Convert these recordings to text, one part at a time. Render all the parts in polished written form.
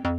Hey,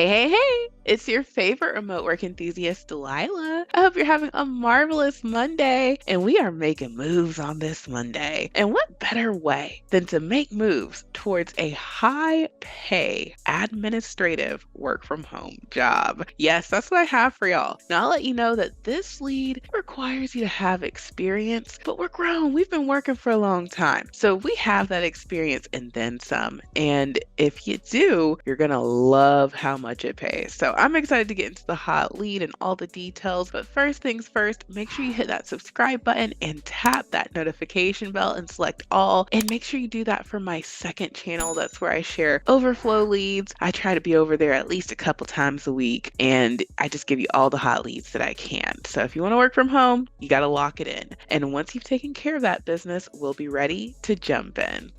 hey, hey! It's your favorite remote work enthusiast, Delilah. I hope you're having a marvelous Monday, and we are making moves on this Monday. And what better way than to make moves towards a high pay administrative work from home job? Yes, that's what I have for y'all. Now, I'll let you know that this lead requires you to have experience, but we're grown. We've been working for a long time. So we have that experience and then some. And if you do, you're going to love how much it pays. So I'm excited to get into the hot lead and all the details. But first things first, make sure you hit that subscribe button and tap that notification bell and select all. And make sure you do that for my second channel. That's where I share overflow leads. I try to be over there at least a couple times a week, and I just give you all the hot leads that I can. So if you want to work from home, you got to lock it in. And once you've taken care of that business, we'll be ready to jump in.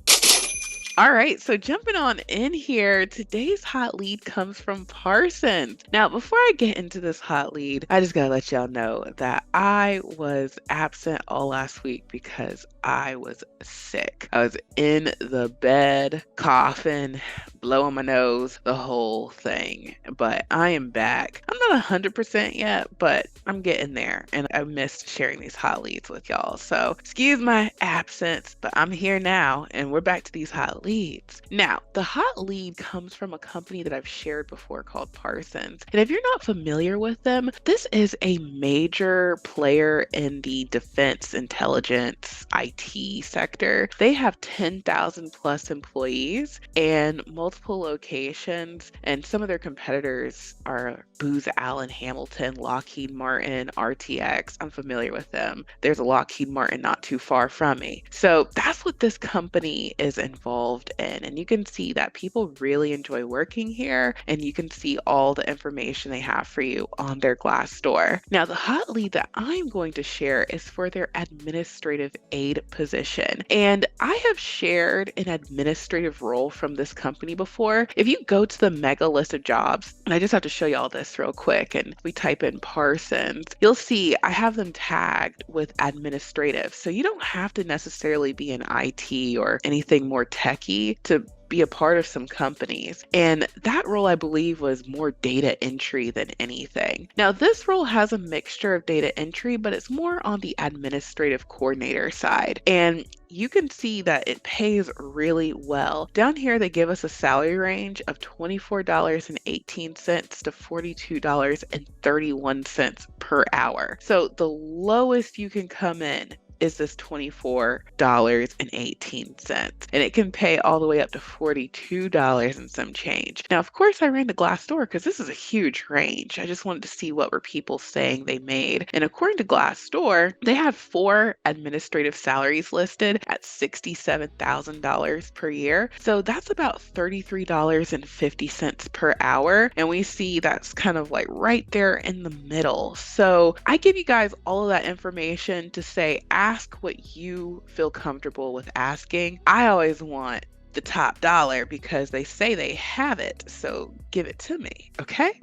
All right, so jumping on in here, today's hot lead comes from Parsons. Now, before I get into this hot lead, I just gotta let y'all know that I was absent all last week because I was sick. I was in the bed, coughing, blowing my nose, the whole thing. But I am back. I'm not 100% yet, but I'm getting there, and I missed sharing these hot leads with y'all. So excuse my absence, but I'm here now, and we're back to these hot leads. Now, the hot lead comes from a company that I've shared before called Parsons. And if you're not familiar with them, this is a major player in the defense intelligence IT sector. They have 10,000 plus employees and multiple locations, and some of their competitors are Booz Allen Hamilton, Lockheed Martin, RTX. I'm familiar with them. There's a Lockheed Martin not too far from me. So that's what this company is involved in. And you can see that people really enjoy working here, and you can see all the information they have for you on their Glassdoor. Now, the hot lead that I'm going to share is for their administrative aide position. And I have shared an administrative role from this company before. If you go to the mega list of jobs, and I just have to show you all this real quick, and we type in Parsons, you'll see I have them tagged with administrative. So you don't have to necessarily be in IT or anything more techy to be a part of some companies. And that role, I believe, was more data entry than anything. Now, this role has a mixture of data entry, but it's more on the administrative coordinator side. And you can see that it pays really well. Down here, they give us a salary range of $24.18 to $42.31 per hour. So the lowest you can come in is this $24.18. And it can pay all the way up to $42 and some change. Now, of course, I ran the Glassdoor because this is a huge range. I just wanted to see what were people saying they made. And according to Glassdoor, they had 4 administrative salaries listed at $67,000 per year. So that's about $33.50 per hour. And we see that's kind of like right there in the middle. So I give you guys all of that information to say, ask what you feel comfortable with asking. I always want the top dollar because they say they have it, so give it to me, okay?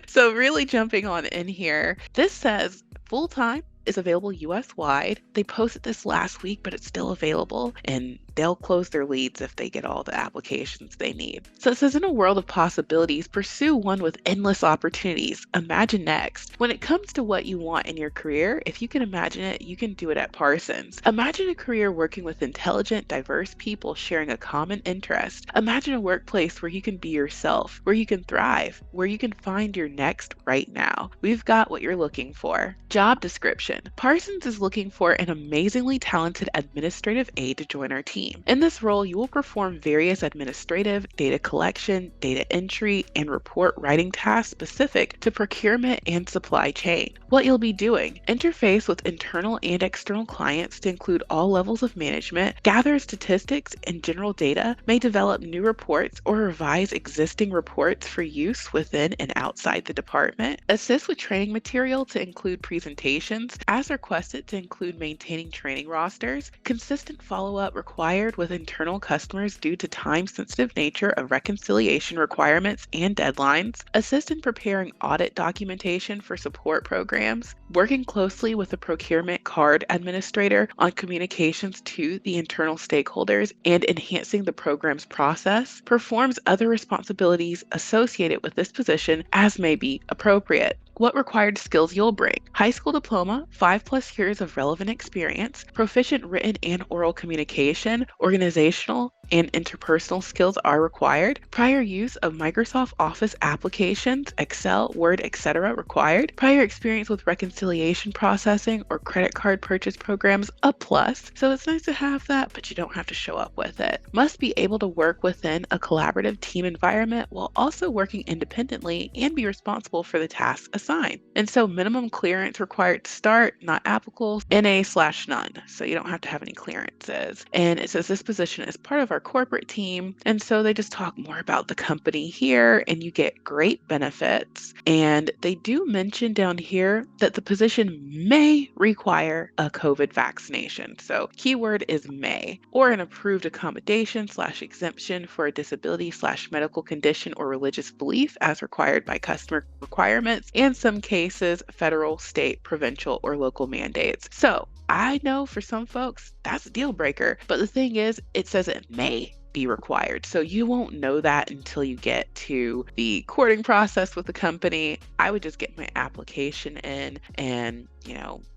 So really jumping on in here, this says full-time is available US wide. They posted this last week, but it's still available, and they'll close their leads if they get all the applications they need. So it says, in a world of possibilities, pursue one with endless opportunities. Imagine next. When it comes to what you want in your career, if you can imagine it, you can do it at Parsons. Imagine a career working with intelligent, diverse people sharing a common interest. Imagine a workplace where you can be yourself, where you can thrive, where you can find your next right now. We've got what you're looking for. Job description. Parsons is looking for an amazingly talented administrative aide to join our team. In this role, you will perform various administrative, data collection, data entry, and report writing tasks specific to procurement and supply chain. What you'll be doing: interface with internal and external clients to include all levels of management, gather statistics and general data, may develop new reports or revise existing reports for use within and outside the department, assist with training material to include presentations as requested to include maintaining training rosters, consistent follow-up required required with internal customers due to time-sensitive nature of reconciliation requirements and deadlines, assist in preparing audit documentation for support programs, working closely with the procurement card administrator on communications to the internal stakeholders, and enhancing the program's process, performs other responsibilities associated with this position as may be appropriate. What required skills you'll bring: high school diploma, 5+ years of relevant experience, proficient written and oral communication, organizational and interpersonal skills are required, prior use of Microsoft Office applications, Excel, Word, etc. required, prior experience with reconciliation processing or credit card purchase programs a plus, so it's nice to have that, but you don't have to show up with it. Must be able to work within a collaborative team environment while also working independently and be responsible for the tasks assigned. And so minimum clearance required to start, not applicable, NA/none. So you don't have to have any clearances. And it says this position is part of our corporate team. And so they just talk more about the company here, and you get great benefits. And they do mention down here that the position may require a COVID vaccination. So keyword is may, or an approved accommodation/exemption for a disability/medical condition or religious belief as required by customer requirements, and some cases, federal, state, provincial, or local mandates. So I know for some folks, that's a deal breaker. But the thing is, it says it may be required. So you won't know that until you get to the courting process with the company. I would just get my application in and,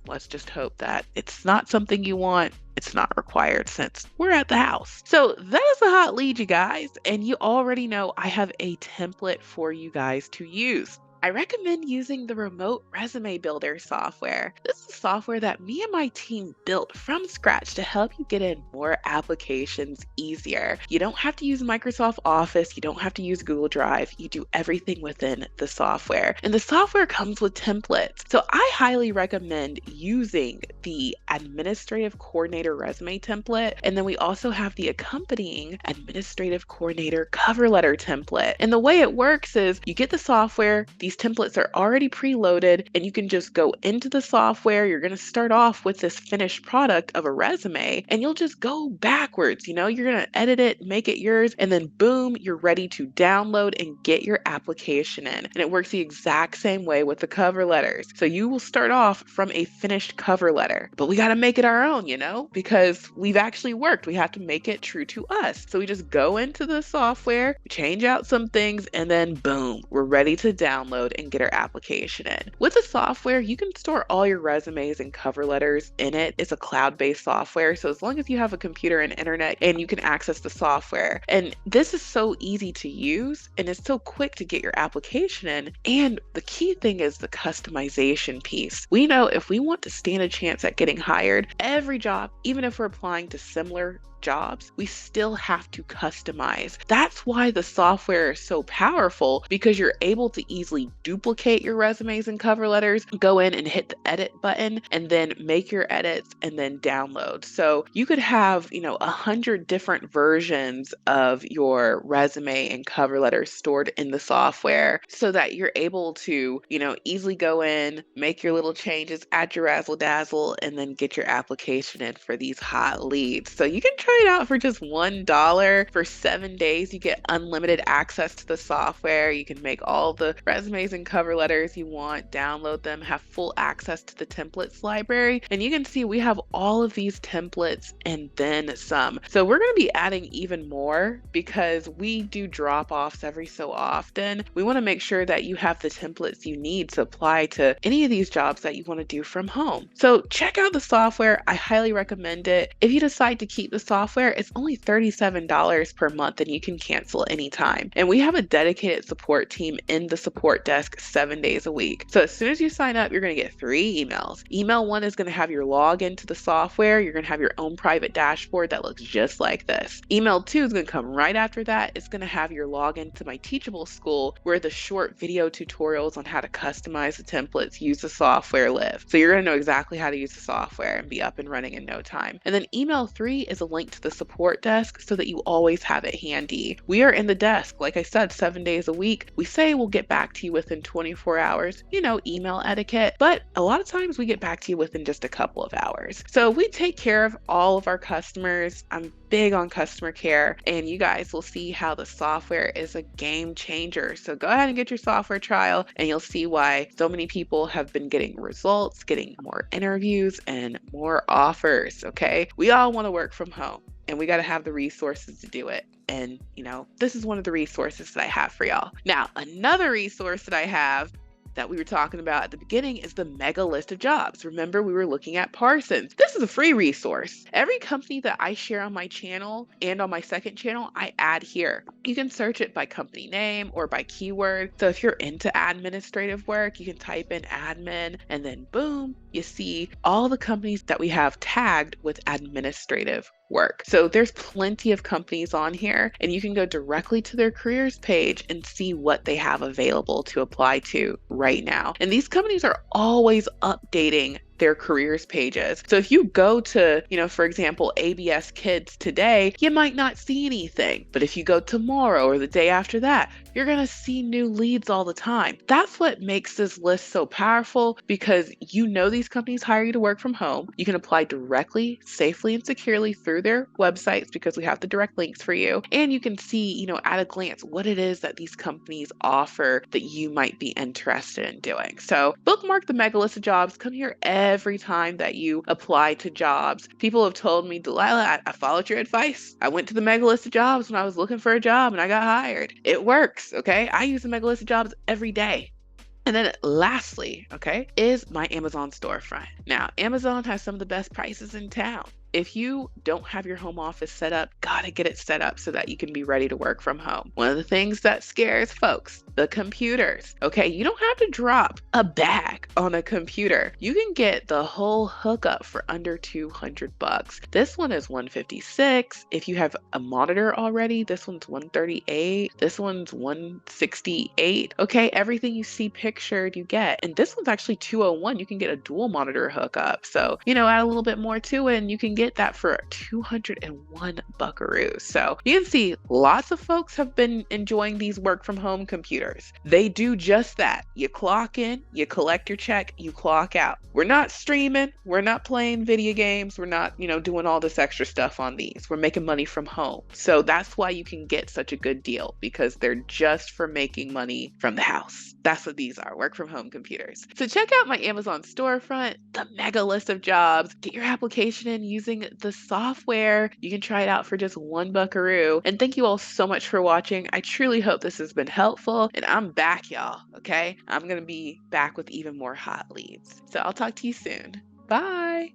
let's just hope that it's not something you want. It's not required since we're at the house. So that is a hot lead, you guys. And you already know I have a template for you guys to use. I recommend using the Remote Resume Builder software. This is software that me and my team built from scratch to help you get in more applications easier. You don't have to use Microsoft Office. You don't have to use Google Drive. You do everything within the software. And the software comes with templates. So I highly recommend using the Administrative Coordinator Resume template. And then we also have the accompanying Administrative Coordinator Cover Letter template. And the way it works is you get the software, these templates are already preloaded, and you can just go into the software. You're going to start off with this finished product of a resume, and you'll just go backwards. You're going to edit it, make it yours, and then boom, you're ready to download and get your application in. And it works the exact same way with the cover letters. So you will start off from a finished cover letter, but we got to make it our own, because we've actually worked. We have to make it true to us. So we just go into the software, change out some things, and then boom, we're ready to download and get our application in. With the software, you can store all your resumes and cover letters in it. It's a cloud-based software, so as long as you have a computer and internet and you can access the software. And this is so easy to use, and it's so quick to get your application in. And the key thing is the customization piece. We know if we want to stand a chance at getting hired, every job, even if we're applying to similar jobs, we still have to customize. That's why the software is so powerful, because you're able to easily duplicate your resumes and cover letters, go in and hit the edit button, and then make your edits and then download. So you could have, 100 different versions of your resume and cover letter stored in the software so that you're able to, easily go in, make your little changes, add your razzle dazzle, and then get your application in for these hot leads. So you can try it out for just $1 for 7 days. You get unlimited access to the software. You can make all the resumes and cover letters you want, download them, have full access to the templates library. And you can see we have all of these templates and then some. So we're going to be adding even more because we do drop-offs every so often. We want to make sure that you have the templates you need to apply to any of these jobs that you want to do from home. So check out the software. I highly recommend it. If you decide to keep the software, it's only $37 per month and you can cancel anytime. And we have a dedicated support team in the support desk 7 days a week. So as soon as you sign up, you're going to get 3 emails. Email 1 is going to have your login to the software. You're going to have your own private dashboard that looks just like this. Email 2 is going to come right after that. It's going to have your login to my Teachable School, where the short video tutorials on how to customize the templates, use the software live. So you're going to know exactly how to use the software and be up and running in no time. And then email 3 is a link to the support desk so that you always have it handy. We are in the desk, like I said, 7 days a week. We say we'll get back to you within 24 hours, email etiquette, but a lot of times we get back to you within just a couple of hours. So we take care of all of our customers. I'm big on customer care, and you guys will see how the software is a game changer. So go ahead and get your software trial, and you'll see why so many people have been getting results, getting more interviews, and more offers. Okay. We all want to work from home, and we got to have the resources to do it. And, this is one of the resources that I have for y'all. Now, another resource that I have that we were talking about at the beginning is the mega list of jobs. Remember, we were looking at Parsons. This is a free resource. Every company that I share on my channel and on my second channel, I add here. You can search it by company name or by keyword. So if you're into administrative work, you can type in admin, and then boom, you see all the companies that we have tagged with administrative work. So there's plenty of companies on here, and you can go directly to their careers page and see what they have available to apply to right now. And these companies are always updating their careers pages. So if you go to, for example, ABS Kids today, you might not see anything. But if you go tomorrow or the day after that, you're going to see new leads all the time. That's what makes this list so powerful, because these companies hire you to work from home. You can apply directly, safely, and securely through their websites because we have the direct links for you. And you can see, at a glance what it is that these companies offer that you might be interested in doing. So bookmark the mega list of jobs. Come here every time that you apply to jobs. People have told me, Delilah, I followed your advice. I went to the mega list of jobs when I was looking for a job and I got hired. It works, okay? I use the mega list of jobs every day. And then lastly, okay, is my Amazon storefront. Now, Amazon has some of the best prices in town. If you don't have your home office set up, gotta get it set up so that you can be ready to work from home. One of the things that scares folks, the computers. Okay, you don't have to drop a bag on a computer. You can get the whole hookup for under $200. This one is $156. If you have a monitor already, this one's $138. This one's $168. Okay, everything you see pictured, you get. And this one's actually $201. You can get a dual monitor hookup. So, add a little bit more to it, and you can get that for 201 buckaroos. So you can see lots of folks have been enjoying these work from home computers. They do just that. You clock in, you collect your check, you clock out. We're not streaming, we're not playing video games, we're not, doing all this extra stuff on these. We're making money from home. So that's why you can get such a good deal, because they're just for making money from the house. That's what these are, work from home computers. So check out my Amazon storefront, the mega list of jobs, get your application in using the software. You can try it out for just $1. And thank you all so much for watching. I truly hope this has been helpful, and I'm back, y'all. Okay, I'm gonna be back with even more hot leads. So I'll talk to you soon. Bye.